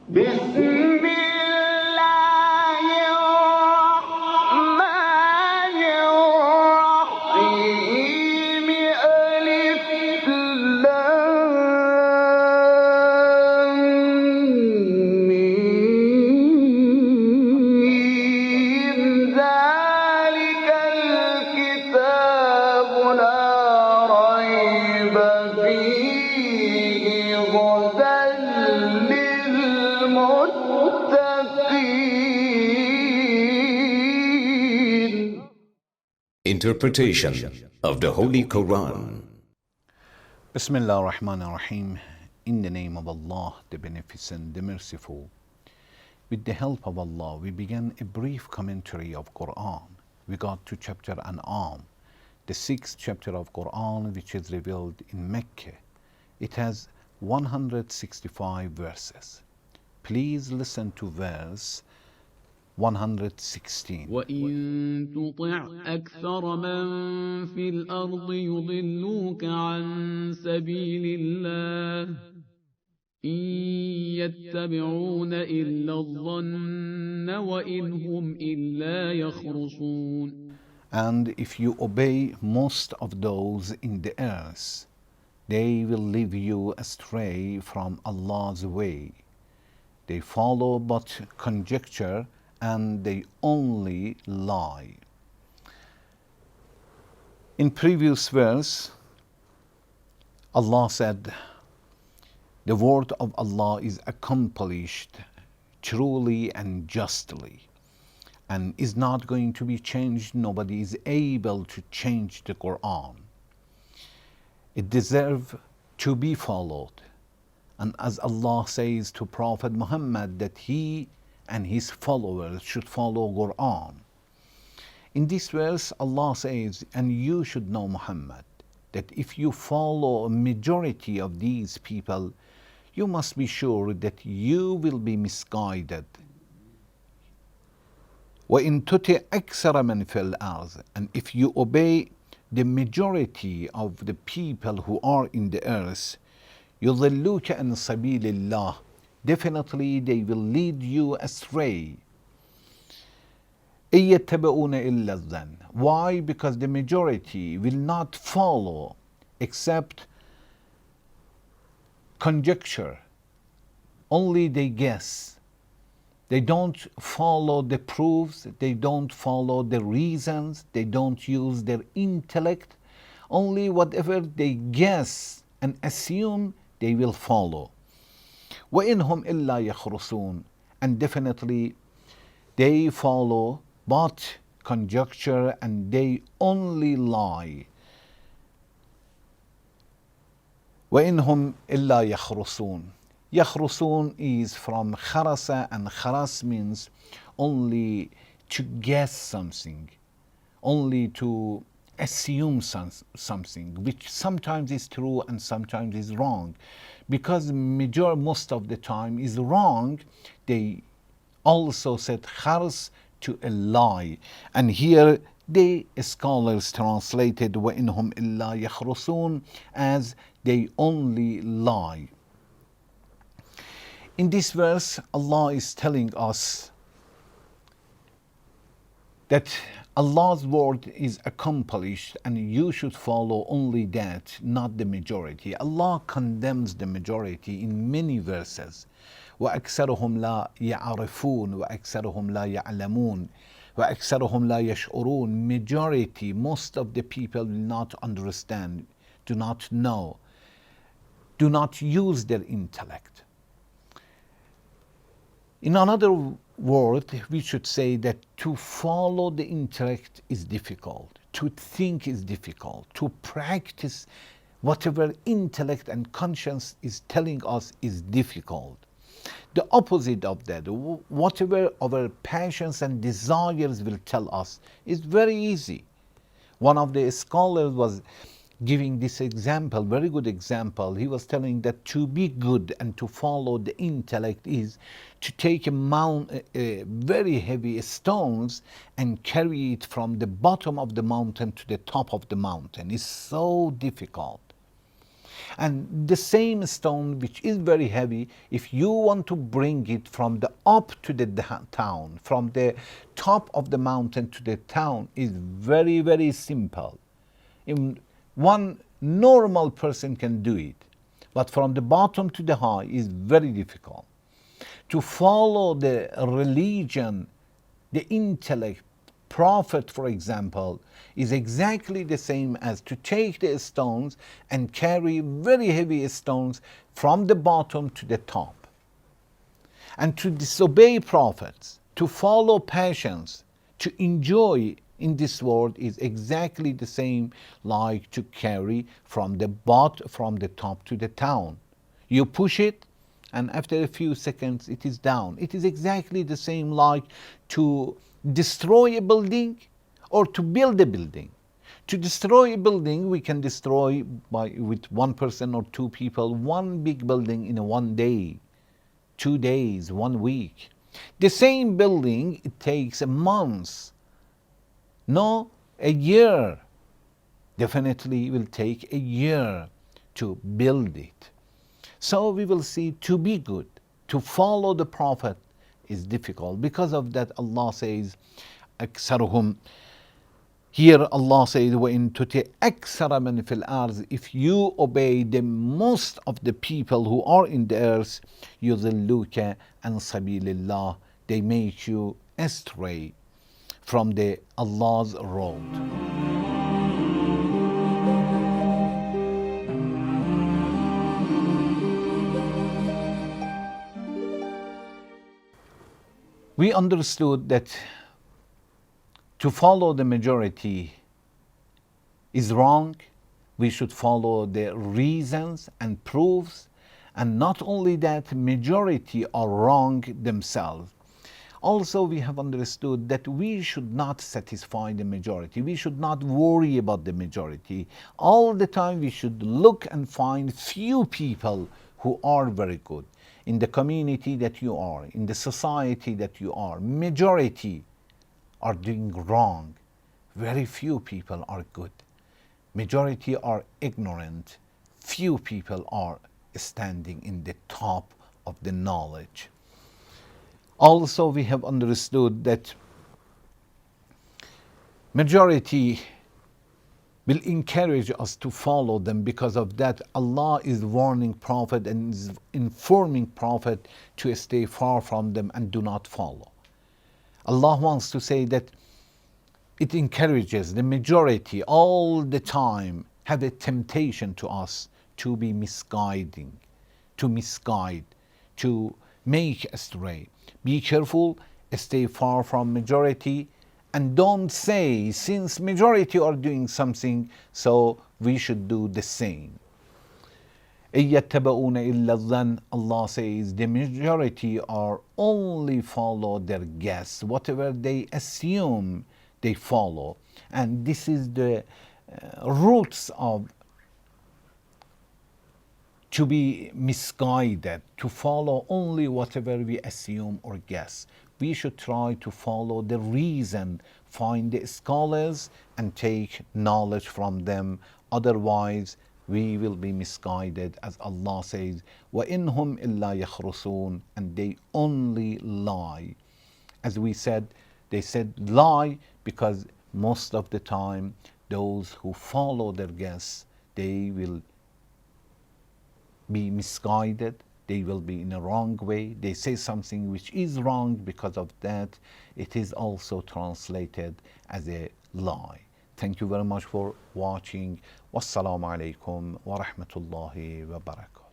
بسم الله الرحمن الرحيم ألف لام ميم ذلك الكتاب لا ريب فيه هدى للمتقين. Interpretation of the Holy Quran. Bismillah ar-Rahman ar-Rahim. In the name of Allah, the Beneficent, the Merciful. With the help of Allah, we began a brief commentary of Quran. We got to chapter An'am, the 6th chapter of Quran, which is revealed in Mecca. It has 165 verses. Please listen to verse 116. وإن تطع أكثر من في الأرض يضلوك عن سبيل الله إن يتبعون إلا الظن وإن هم إلا يخرصون. And if you obey most of those in the earth, they will lead you astray from Allah's way. They follow but conjecture, and they only lie. In previous verse, Allah said, the word of Allah is accomplished truly and justly, and is not going to be changed. Nobody is able to change the Quran. It deserves to be followed. And as Allah says to Prophet Muhammad that he and his followers should follow Quran. In this verse, Allah says, and you should know, Muhammad, that if you follow a majority of these people, you must be sure that you will be misguided. وَإِن تُطِعْ أَكْثَرَ مَنْ فِي الْأَرْضِ. And if you obey the majority of the people who are in the earth, يُضِلُّوكَ عَنْ سَبِيلِ اللَّهِ. Definitely they will lead you astray. إِن يَتَّبِعُونَ إِلَّا الظَّنَّ. Why? Because the majority will not follow except conjecture. Only they guess. They don't follow the proofs, they don't follow the reasons, they don't use their intellect. Only whatever they guess and assume, they will follow. وَإِنْهُمْ إِلَّا يَخْرُصُونَ. And definitely they follow but conjecture, and they only lie. وَإِنْهُمْ إِلَّا يَخْرُصُونَ. يَخْرُصُونَ is from kharasa, and kharas means only to guess something, only to assume something, which sometimes is true and sometimes is wrong. Because most of the time is wrong, they also said khars to a lie. And here the scholars translated وَإِنْهُمْ إِلَّا يَخْرُصُونَ as they only lie. In this verse, Allah is telling us that Allah's word is accomplished and you should follow only that, not the majority. Allah condemns the majority in many verses. وَأَكْثَرُهُمْ لَا يَعْرِفُونَ وَأَكْثَرُهُمْ لَا يَعْلَمُونَ وَأَكْثَرُهُمْ لَا يَشْعُرُونَ. Majority, most of the people will not understand, do not know, do not use their intellect. In another word, we should say that to follow the intellect is difficult, to think is difficult, to practice whatever intellect and conscience is telling us is difficult. The opposite of that, whatever our passions and desires will tell us, is very easy. One of the scholars was giving this example, very good example. He was telling that to be good and to follow the intellect is to take a very heavy stones and carry it from the bottom of the mountain to the top of the mountain. It's so difficult. And the same stone, which is very heavy, if you want to bring it from the up to the town, from the top of the mountain to the town, is very, very simple. One normal person can do it, but from the bottom to the high is very difficult. To follow the religion, the intellect, prophet, for example, is exactly the same as to take the stones and carry very heavy stones from the bottom to the top. And to disobey prophets, to follow passions, to enjoy in this world is exactly the same like to carry from the top to the town. You push it, and after a few seconds it is down. It is exactly the same like to destroy a building or to build a building. To destroy a building, we can destroy with one person or two people one big building in one day, 2 days, 1 week. The same building, it takes months, no, a year. Definitely will take a year to build it. So we will see, to be good, to follow the Prophet is difficult. Because of that, Allah says, أكثرهم. Here Allah says, وَإِن تُطِعْ أَكْثَرَ مَنْ فِي الْأَرْضِ. If you obey the most of the people who are in the earth, يُضِلُّكَ عَنْ سَبِيلِ اللَّهِ. They make you astray from the Allah's road. We understood that to follow the majority is wrong. We should follow the reasons and proofs. And not only that, majority are wrong themselves. Also, we have understood that we should not satisfy the majority. We should not worry about the majority. All the time we should look and find few people who are very good. In the community that you are, in the society that you are, majority are doing wrong. Very few people are good. Majority are ignorant. Few people are standing in the top of the knowledge. Also, we have understood that majority will encourage us to follow them. Because of that, Allah is warning Prophet and is informing Prophet to stay far from them and do not follow. Allah wants to say that it encourages the majority all the time have a temptation to us to be misguiding, to misguide, to make astray. Be careful, stay far from majority, and don't say, since majority are doing something, so we should do the same. يَتَّبَعُونَ إِلَّا الظَّنَّ. Allah says the majority are only follow their guess. Whatever they assume, they follow. And this is the roots of to be misguided, to follow only whatever we assume or guess. We should try to follow the reason, find the scholars and take knowledge from them. Otherwise, we will be misguided, as Allah says, وَإِنْهُمْ إِلَّا يَخْرُصُونَ. And they only lie. As we said, they said lie because most of the time, those who follow their guess, they will be misguided, they will be in a wrong way, they say something which is wrong. Because of that, it is also translated as a lie. Thank you very much for watching. Wassalamu alaikum wa rahmatullahi wa barakatuh.